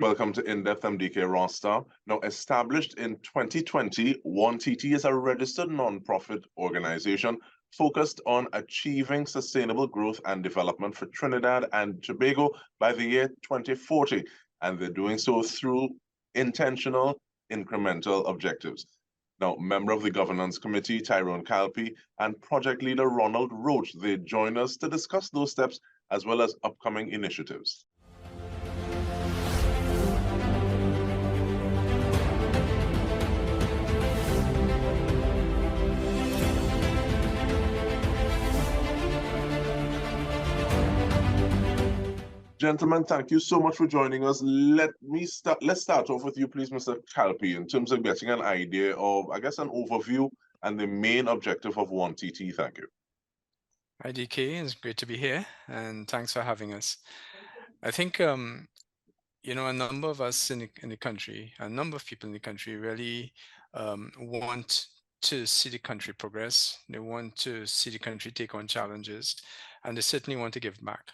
Welcome to In-Depth. I'm Dike Rostant. Now, established in 2020, 1TT is a registered non-profit organization focused on achieving sustainable growth and development for Trinidad and Tobago by the year 2040. And they're doing so through intentional, incremental objectives. Now, member of the governance committee, Tyrone Kalpee, and project leader Ronald Roach, they join us to discuss those steps as well as upcoming initiatives. Gentlemen, thank you so much for joining us. Let's start off with you, please, Mr. Kalpee, in terms of getting an idea of, I guess, an overview and the main objective of 1TT. Thank you. Hi, DK. It's great to be here, and thanks for having us. I think, a number of us in the country, a number of people in the country really want to see the country progress. They want to see the country take on challenges, and they certainly want to give back.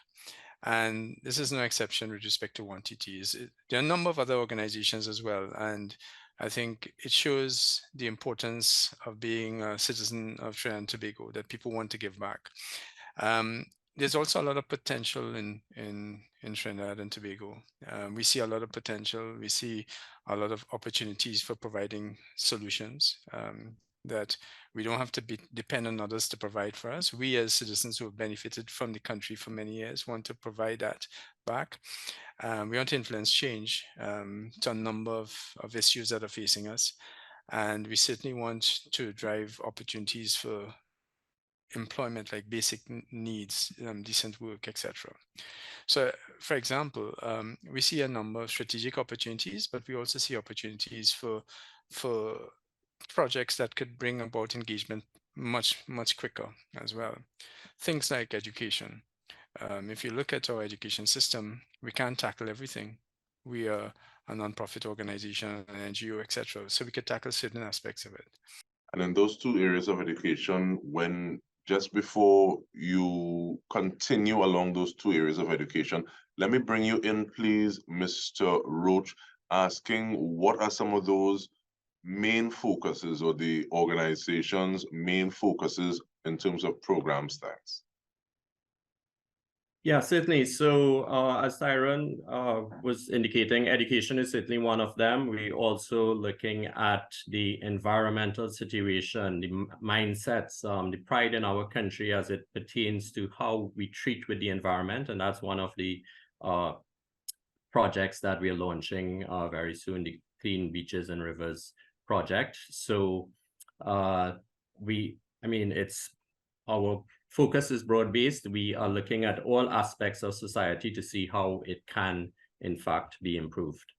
And this is no exception with respect to 1TTs. There are a number of other organizations as well. And I think it shows the importance of being a citizen of Trinidad and Tobago, that people want to give back. There's also a lot of potential in Trinidad and Tobago. We see a lot of potential. We see a lot of opportunities for providing solutions that we don't have to depend on others to provide for us. We as citizens who have benefited from the country for many years want to provide that back. We want to influence change to a number of issues that are facing us. And we certainly want to drive opportunities for employment, like basic needs, decent work, etc. So, for example, we see a number of strategic opportunities, but we also see opportunities for projects that could bring about engagement much quicker as well. Things like education. If you look at our education system, we can't tackle everything. We are a non-profit organization, an NGO, etc. So we could tackle certain aspects of it. And in those two areas of education, just before you continue along those two areas of education, let me bring you in, please, Mr. Roach, asking what are some of those main focuses or the organization's main focuses in terms of program stats? Yeah, certainly. So as Tyrone was indicating, education is certainly one of them. We're also looking at the environmental situation, the mindsets, the pride in our country as it pertains to how we treat with the environment. And that's one of the projects that we're launching very soon, the Clean Beaches and Rivers project. So it's our focus is broad-based. We are looking at all aspects of society to see how it can, in fact, be improved.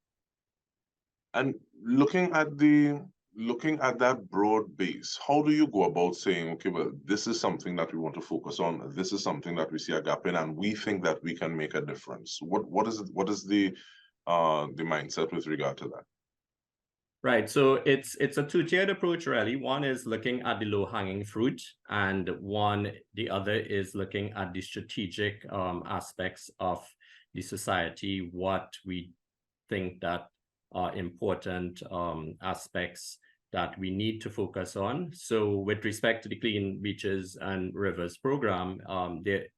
And looking at that broad base, how do you go about saying, okay, well, this is something that we want to focus on, this is something that we see a gap in, and we think that we can make a difference? What is the mindset with regard to that? Right. So it's a two-tiered approach, really. One is looking at the low-hanging fruit, and the other is looking at the strategic aspects of the society, what we think that are important aspects that we need to focus on. So with respect to the Clean Beaches and Rivers program,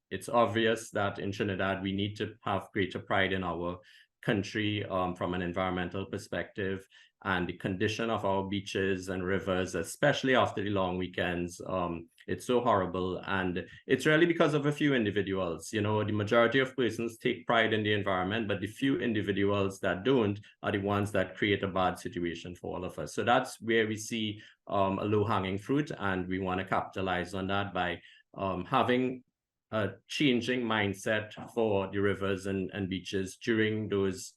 it's obvious that in Trinidad, we need to have greater pride in our country from an environmental perspective, and the condition of our beaches and rivers, especially after the long weekends, it's so horrible. And it's really because of a few individuals. The majority of persons take pride in the environment, but the few individuals that don't are the ones that create a bad situation for all of us. So that's where we see a low-hanging fruit, and we want to capitalize on that by having a changing mindset for the rivers and beaches during those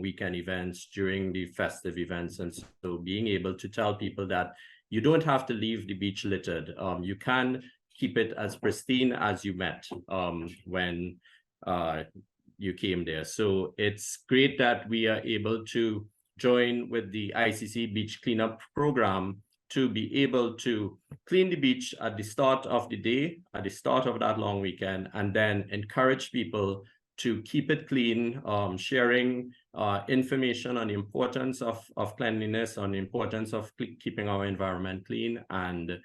weekend events, during the festive events. And so being able to tell people that you don't have to leave the beach littered. You can keep it as pristine as you met when you came there. So it's great that we are able to join with the ICC Beach Cleanup Program to be able to clean the beach at the start of the day, at the start of that long weekend, and then encourage people to keep it clean, sharing information on the importance of cleanliness, on the importance of keeping our environment clean, and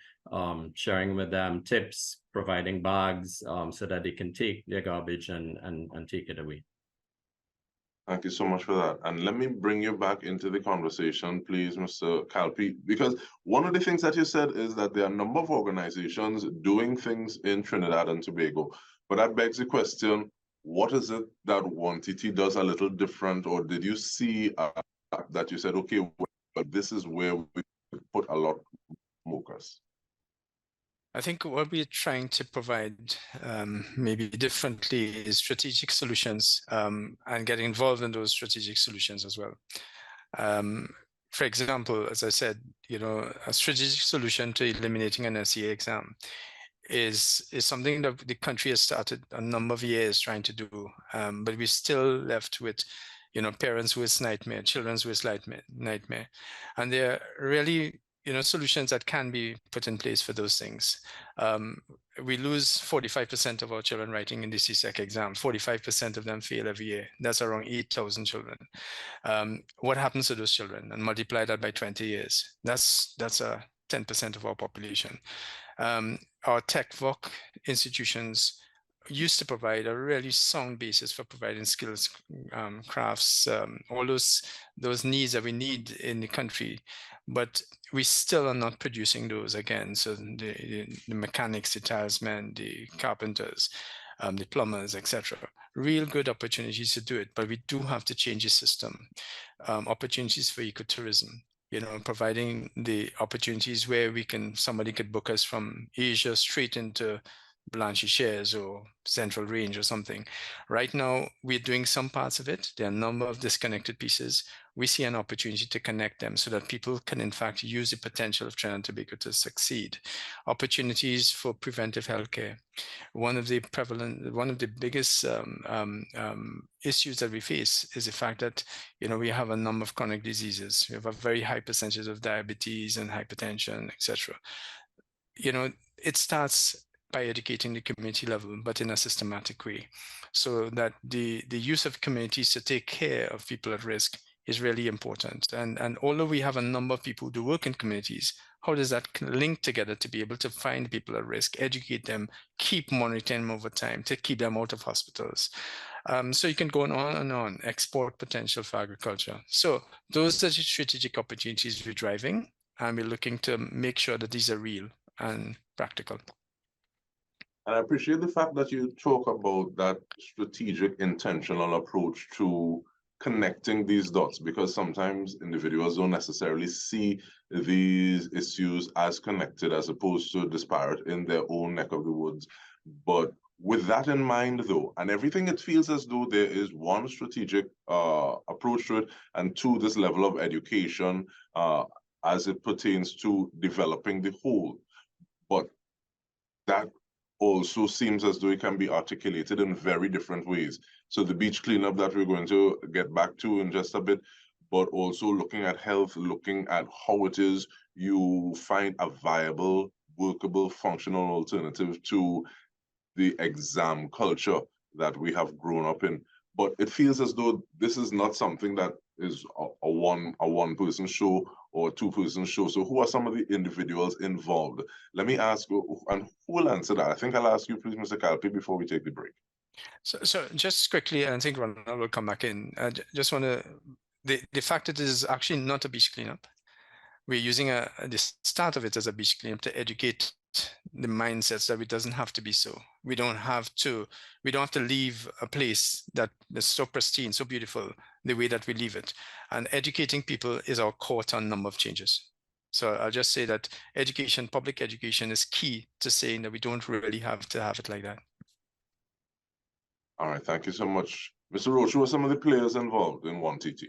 sharing with them tips, providing bags so that they can take their garbage and take it away. Thank you so much for that. And let me bring you back into the conversation, please, Mr. Kalpee, because one of the things that you said is that there are a number of organizations doing things in Trinidad and Tobago. But that begs the question, what is it that 1TT does a little different, or did you see that you said, okay, well, this is where we put a lot more focus? I think what we're trying to provide maybe differently is strategic solutions and getting involved in those strategic solutions as well. For example, as I said, a strategic solution to eliminating an SEA exam is something that the country has started a number of years trying to do, but we're still left with parents with nightmare, children with nightmare, and they're really solutions that can be put in place for those things. We lose 45% of our children writing in the CSEC exam. 45% of them fail every year. That's around 8,000 children. What happens to those children? And multiply that by 20 years. That's a 10% of our population. Our tech VOC institutions used to provide a really sound basis for providing skills, crafts, all those needs that we need in the country, but we still are not producing those again. So the mechanics, the talesmen, the carpenters, the plumbers, etc. Real good opportunities to do it, but we do have to change the system. Opportunities for ecotourism, providing the opportunities where somebody could book us from Asia straight into Blanche Shares or Central Range or something. Right now, we're doing some parts of it. There are a number of disconnected pieces. We see an opportunity to connect them so that people can, in fact, use the potential of Trinidad and Tobago to succeed. Opportunities for preventive healthcare. One of the biggest issues that we face is the fact that, we have a number of chronic diseases. We have a very high percentage of diabetes and hypertension, etc. It starts by educating the community level, but in a systematic way, so that the use of communities to take care of people at risk is really important. And although we have a number of people who work in communities, how does that link together to be able to find people at risk, educate them, keep monitoring them over time to keep them out of hospitals? So you can go on and on, export potential for agriculture. So those are the strategic opportunities we're driving, and we're looking to make sure that these are real and practical. And I appreciate the fact that you talk about that strategic, intentional approach to connecting these dots, because sometimes individuals don't necessarily see these issues as connected as opposed to disparate in their own neck of the woods. But with that in mind, though, and everything, it feels as though there is one strategic approach to it, and two, this level of education as it pertains to developing the whole. But that also seems as though it can be articulated in very different ways. So the beach cleanup that we're going to get back to in just a bit, but also looking at health, looking at how it is you find a viable, workable, functional alternative to the exam culture that we have grown up in. But it feels as though this is not something that is a one-person show or a two-person show. So who are some of the individuals involved? Let me ask, and who will answer that? I think I'll ask you, please, Mr. Kalpee, before we take the break. So just quickly, and I think Ronald will come back in. I just want to, the fact that it is actually not a beach cleanup. We're using the start of it as a beach cleanup to educate the mindsets that it doesn't have to be so. We don't have to leave a place that is so pristine, so beautiful, the way that we leave it. And educating people is our core to a number of changes. So I'll just say that education, public education, is key to saying that we don't really have to have it like that. All right, thank you so much. Mr. Roach, who are some of the players involved in 1TT?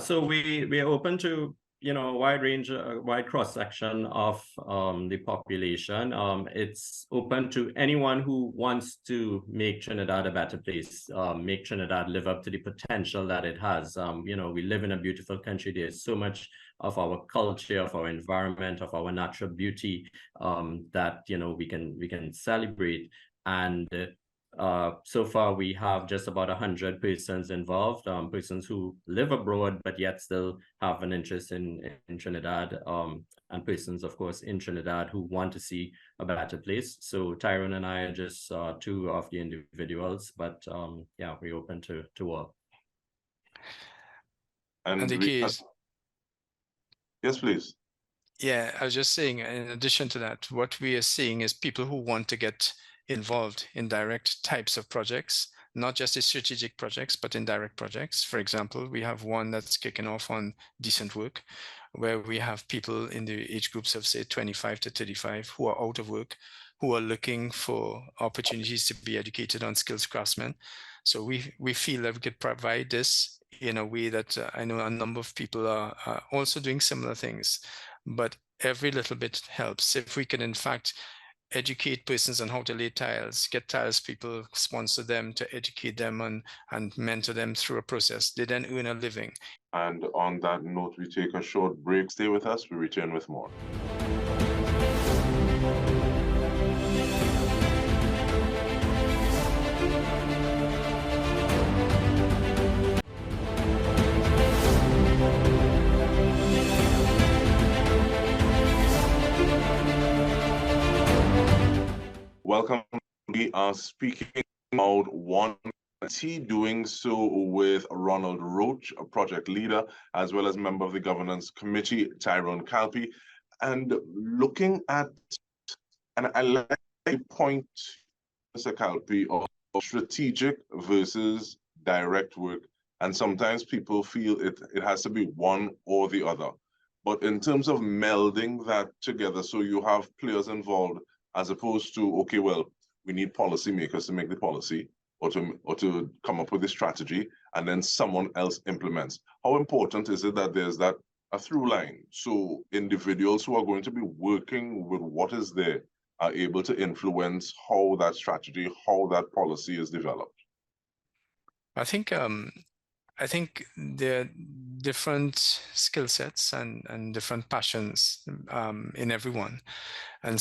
So we are open to a wide range, a wide cross section of the population. It's open to anyone who wants to make Trinidad a better place, make Trinidad live up to the potential that it has. We live in a beautiful country. There's so much of our culture, of our environment, of our natural beauty that we can celebrate. And so far we have just about 100 persons involved, persons who live abroad but yet still have an interest in Trinidad, and persons, of course, in Trinidad who want to see a better place. So Tyrone and I are just two of the individuals, but yeah, we're open to all. And Dike, yes, please. yeah, I was just saying, in addition to that, what we are seeing is people who want to get involved in direct types of projects, not just the strategic projects, but in direct projects. For example, we have one that's kicking off on decent work, where we have people in the age groups of, say, 25 to 35 who are out of work, who are looking for opportunities to be educated on skills craftsmen. So we feel that we could provide this in a way that I know a number of people are also doing similar things, but every little bit helps. If we can, in fact, educate persons on how to lay tiles, get tiles people, sponsor them to educate them and mentor them through a process, they then earn a living. And on that note, we take a short break. Stay with us. We return with more. Welcome. We are speaking about one doing so with Ronald Roach, a project leader, as well as member of the governance committee, Tyrone Kalpee, and looking at, and I like the point, Mr. Kalpee, of strategic versus direct work. And sometimes people feel it has to be one or the other. But in terms of melding that together, so you have players involved, as opposed to, okay, well, we need policymakers to make the policy or to come up with the strategy, and then someone else implements. How important is it that there's that a through line? So individuals who are going to be working with what is there are able to influence how that strategy, how that policy is developed. I think there are different skill sets and different passions in everyone. And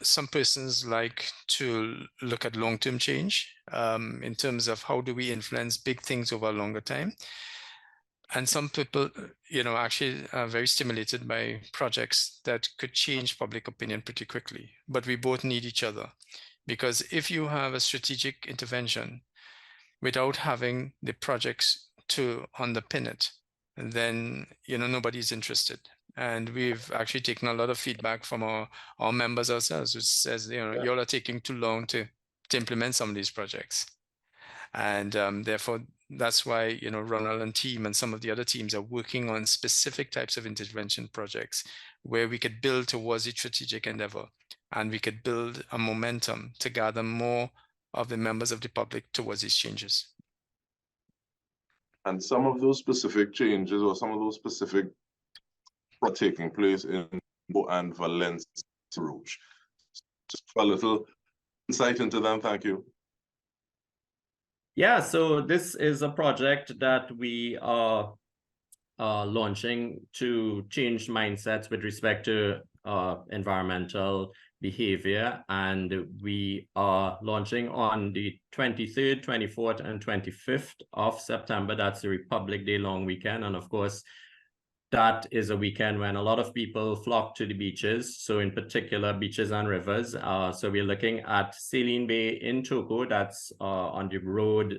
some persons like to look at long-term change in terms of how do we influence big things over a longer time. And some people, actually are very stimulated by projects that could change public opinion pretty quickly. But we both need each other, because if you have a strategic intervention without having the projects to underpin it, then nobody's interested. And we've actually taken a lot of feedback from our members ourselves, which says, y'all are taking too long to implement some of these projects. And therefore, that's why, Ronald and team and some of the other teams are working on specific types of intervention projects where we could build towards a strategic endeavor, and we could build a momentum to gather more of the members of the public towards these changes. And some of those specific changes or some of those specific are taking place in and Valencia Roach. Just a little insight into them, thank you. Yeah, so this is a project that we are launching to change mindsets with respect to environmental behavior, and we are launching on the 23rd, 24th, and 25th of September. That's the Republic Day long weekend, and of course, that is a weekend when a lot of people flock to the beaches, so in particular beaches and rivers. So we're looking at Saline Bay in Toco, that's on the road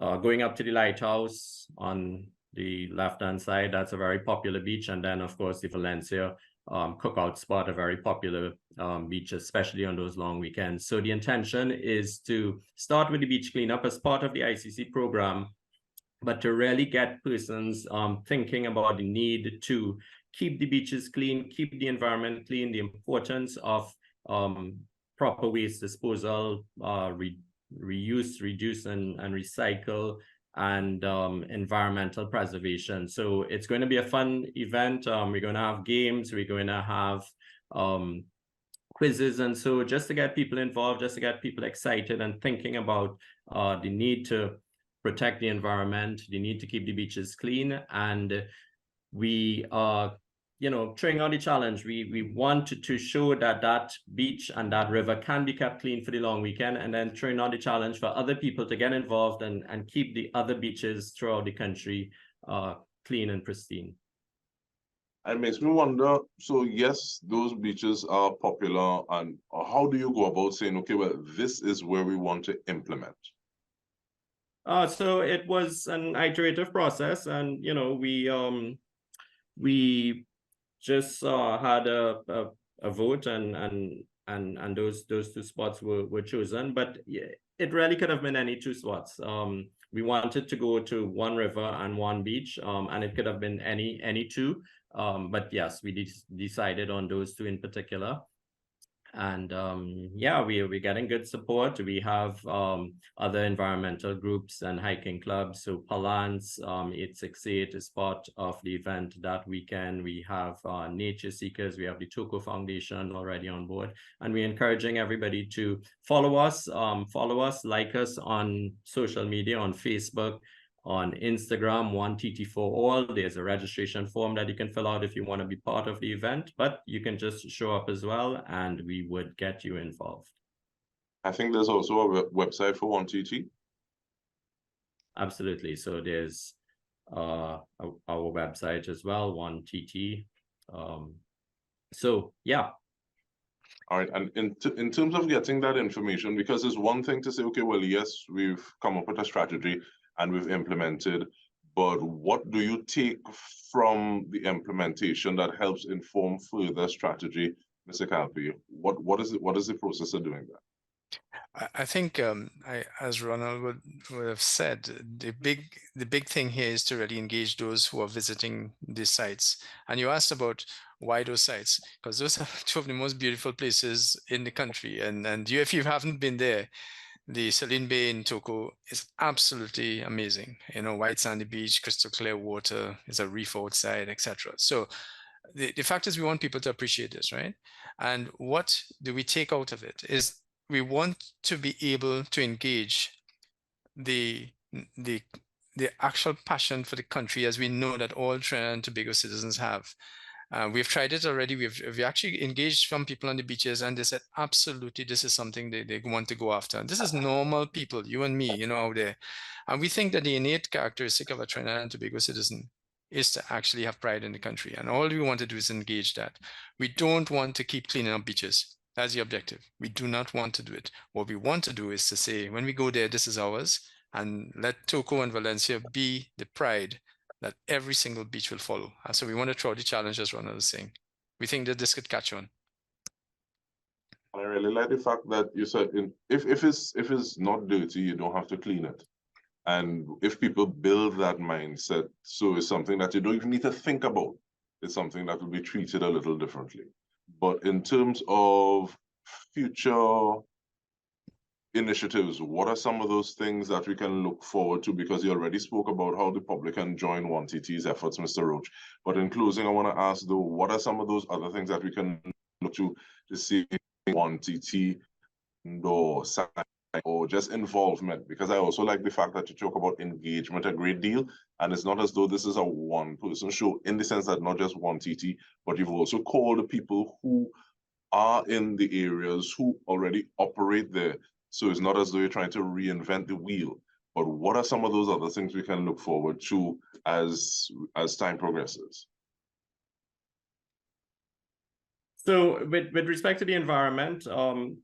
going up to the lighthouse on the left-hand side. That's a very popular beach. And then, of course, the Valencia cookout spot, a very popular beach, especially on those long weekends. So the intention is to start with the beach cleanup as part of the ICC program, but to really get persons thinking about the need to keep the beaches clean, keep the environment clean, the importance of proper waste disposal, reuse, reduce, and recycle, and environmental preservation. So it's going to be a fun event. We're going to have games, we're going to have quizzes, and so just to get people involved, just to get people excited and thinking about the need to protect the environment, the need to keep the beaches clean. And we are throwing out the challenge. We want to show that that beach and that river can be kept clean for the long weekend, and then throwing out the challenge for other people to get involved and keep the other beaches throughout the country clean and pristine. It makes me wonder, so yes, those beaches are popular, and how do you go about saying, okay, well, this is where we want to implement? So it was an iterative process, and we just had a vote, and those two spots were chosen, but it really could have been any two spots. We wanted to go to one river and one beach, and it could have been any two. But yes, we decided on those two in particular. And yeah, we're getting good support. We have other environmental groups and hiking clubs. So Palance 868 is part of the event that weekend. We have Nature Seekers. We have the Toko Foundation already on board. And we're encouraging everybody to follow us, like us on social media, on Facebook, on Instagram, 1TT for all. There's a registration form that you can fill out if you want to be part of the event, but you can just show up as well, and we would get you involved. I think there's also a website for 1TT. Absolutely. So there's our website as well, 1TT. So yeah. All right, and in terms of getting that information, because it's one thing to say, okay, well, yes, we've come up with a strategy and we've implemented, but what do you take from the implementation that helps inform further strategy, Mr. Kalpee? What is the process of doing that? I think, as Ronald would have said, the big thing here is to really engage those who are visiting these sites. And you asked about why those sites, because those are two of the most beautiful places in the country. And if you haven't been there, the Saline Bay in Toko is absolutely amazing. White sandy beach, crystal clear water, there's a reef outside, etc. So the fact is we want people to appreciate this, right? And what do we take out of it is we want to be able to engage the actual passion for the country, as we know that all Trinidad and Tobago citizens have. We've tried it already. We've actually engaged some people on the beaches, and they said, absolutely, this is something they want to go after. And this is normal people, you and me, out there. And we think that the innate characteristic of a Trinidad and Tobago citizen is to actually have pride in the country. And all we want to do is engage that. We don't want to keep cleaning up beaches. That's the objective. We do not want to do it. What we want to do is to say, when we go there, this is ours, and let Toko and Valencia be the pride that every single beach will follow. And so we want to throw the challenge, as Ronald was saying. We think that this could catch on. I really like the fact that you said, if it's not dirty, you don't have to clean it. And if people build that mindset, so it's something that you don't even need to think about. It's something that will be treated a little differently. But in terms of future initiatives, what are some of those things that we can look forward to? Because you already spoke about how the public can join 1TT's efforts, Mr. Roach. But in closing, I want to ask, though, what are some of those other things that we can look to see 1TT or just involvement? Because I also like the fact that you talk about engagement a great deal, and it's not as though this is a one-person show, in the sense that not just 1TT, but you've also called the people who are in the areas who already operate there. So it's not as though you're trying to reinvent the wheel. But what are some of those other things we can look forward to as time progresses? So with respect to the environment,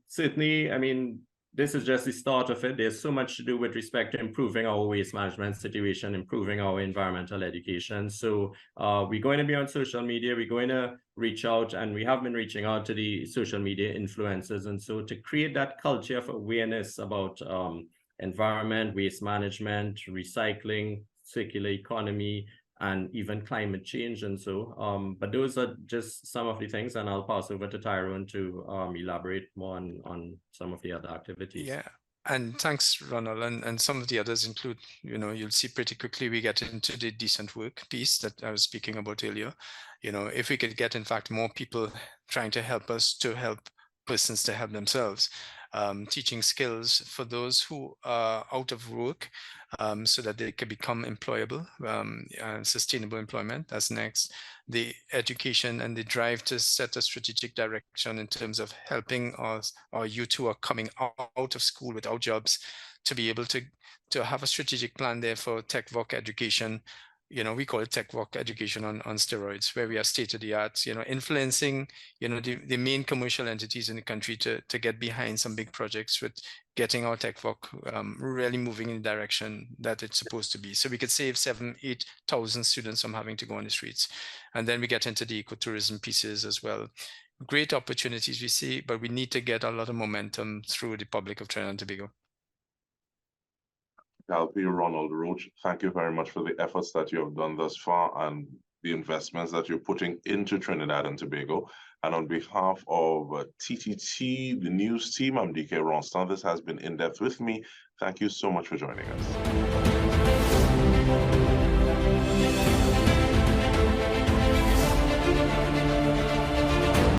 certainly, I mean, this is just the start of it. There's so much to do with respect to improving our waste management situation, improving our environmental education. So we're going to be on social media. We're going to reach out, and we have been reaching out to the social media influencers. And so to create that culture of awareness about environment, waste management, recycling, circular economy, and even climate change. And so, but those are just some of the things, and I'll pass over to Tyrone to elaborate more on some of the other activities. Yeah, and thanks, Ronald. And some of the others include, you'll see pretty quickly we get into the decent work piece that I was speaking about earlier. If we could get, in fact, more people trying to help us to help persons to help themselves. teaching skills for those who are out of work, so that they can become employable, and sustainable employment. That's next. The education and the drive to set a strategic direction in terms of helping us, our youth who are coming out of school without jobs, to be able to have a strategic plan there for tech work education. We call it tech work education on steroids, where we are state of the art, influencing, the main commercial entities in the country to get behind some big projects with getting our tech work really moving in the direction that it's supposed to be. So we could save 7,000-8,000 students from having to go on the streets. And then we get into the ecotourism pieces as well. Great opportunities we see, but we need to get a lot of momentum through the Republic of Trinidad and Tobago. Kalpee, Ronald Roach, thank you very much for the efforts that you have done thus far and the investments that you're putting into Trinidad and Tobago. And on behalf of TTT, the news team, I'm Dike Rostant. This has been In Depth with me. Thank you so much for joining us.